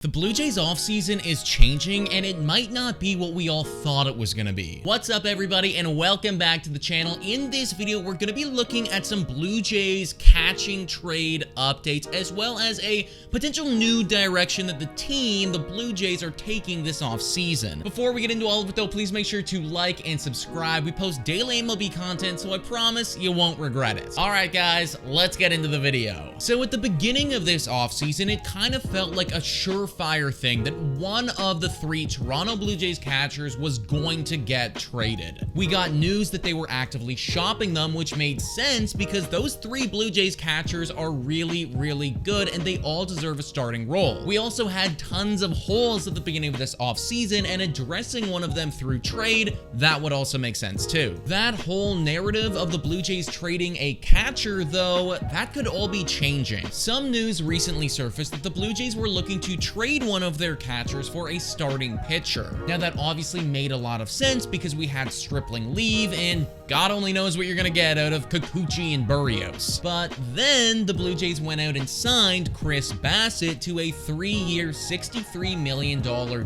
The Blue Jays offseason is changing, and it might not be what we all thought it was going to be. What's up, everybody, and welcome back to the channel. In this video, we're going to be looking at some Blue Jays catching trade updates, as well as a potential new direction that the Blue Jays, are taking this offseason. Before we get into all of it, though, please make sure to like and subscribe. We post daily MLB content, so I promise you won't regret it. All right, guys, let's get into the video. So at the beginning of this offseason, it kind of felt like a surefire thing that one of the three Toronto Blue Jays catchers was going to get traded. We got news that they were actively shopping them, which made sense because those three Blue Jays catchers are really good and they all deserve a starting role. We also had tons of holes at the beginning of this offseason, and addressing one of them through trade, that would also make sense too. That whole narrative of the Blue Jays trading a catcher, though, that could all be changing. Some news recently surfaced that the Blue Jays were looking to trade one of their catchers for a starting pitcher. Now, that obviously made a lot of sense because we had Stripling leave, and God only knows what you're gonna get out of Kikuchi and Burrios. But then the Blue Jays went out and signed Chris Bassit to a 3-year, $63 million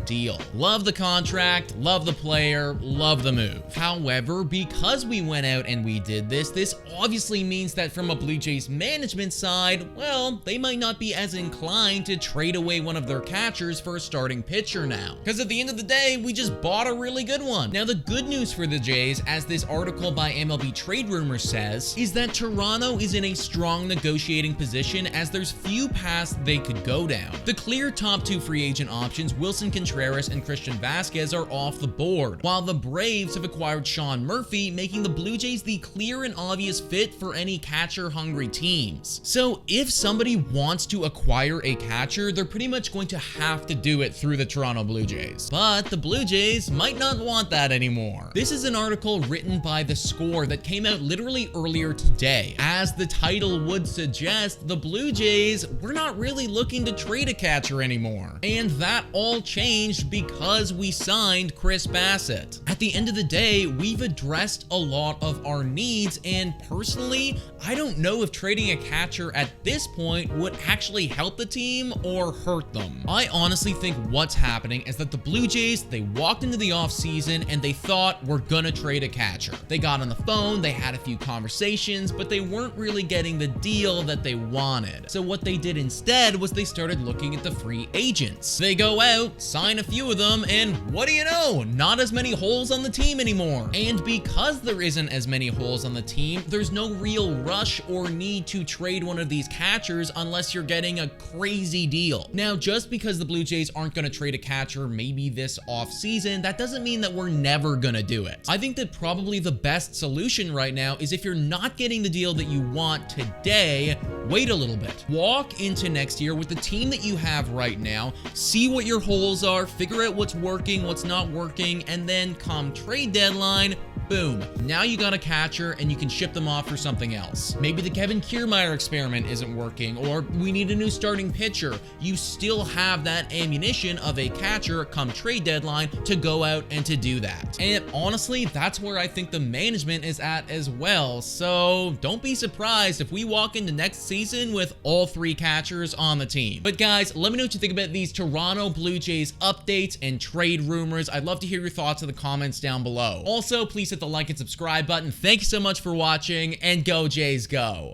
deal. Love the contract, love the player, love the move. However, because we went out and we did this obviously means that from a Blue Jays management side, well, they might not be as inclined to trade away one of their catchers for a starting pitcher now. Because at the end of the day, we just bought a really good one. Now, the good news for the Jays, as this article by MLB Trade Rumors says, is that Toronto is in a strong negotiating position as there's few paths they could go down. The clear top two free agent options, Wilson Contreras and Christian Vasquez, are off the board, while the Braves have acquired Sean Murphy, making the Blue Jays the clear and obvious fit for any catcher-hungry teams. So if somebody wants to acquire a catcher, they're pretty much going to have to do it through the Toronto Blue Jays. But the Blue Jays might not want that anymore. This is an article written by The Score that came out literally earlier today. As the title would suggest, the Blue Jays were not really looking to trade a catcher anymore. And that all changed because we signed Chris Bassit. At the end of the day, we've addressed a lot of our needs, and personally, I don't know if trading a catcher at this point would actually help the team or hurt them. I honestly think what's happening is that the Blue Jays, they walked into the offseason and they thought, we're gonna trade a catcher. They got on the phone, they had a few conversations, but they weren't really getting the deal that they wanted. So what they did instead was they started looking at the free agents. They go out, sign a few of them, and what do you know? Not as many holes on the team anymore. And because there isn't as many holes on the team, there's no real rush or need to trade one of these catchers unless you're getting a crazy deal. Now, just because the Blue Jays aren't going to trade a catcher maybe this offseason, that doesn't mean that we're never going to do it. I think that probably the best solution right now is if you're not getting the deal that you want today, wait a little bit. Walk into next year with the team that you have right now, see what your holes are, figure out what's working, what's not working, and then come trade deadline, boom, now you got a catcher and you can ship them off for something else. Maybe the Kevin Kiermaier experiment isn't working, or we need a new starting pitcher. You still have that ammunition of a catcher come trade deadline to go out and to do that. And honestly, that's where I think the management is at as well. So don't be surprised if we walk into next season with all three catchers on the team. But guys, let me know what you think about these Toronto Blue Jays updates and trade rumors. I'd love to hear your thoughts in the comments down below. Also, please hit the like and subscribe button. Thank you so much for watching, and go Jays go.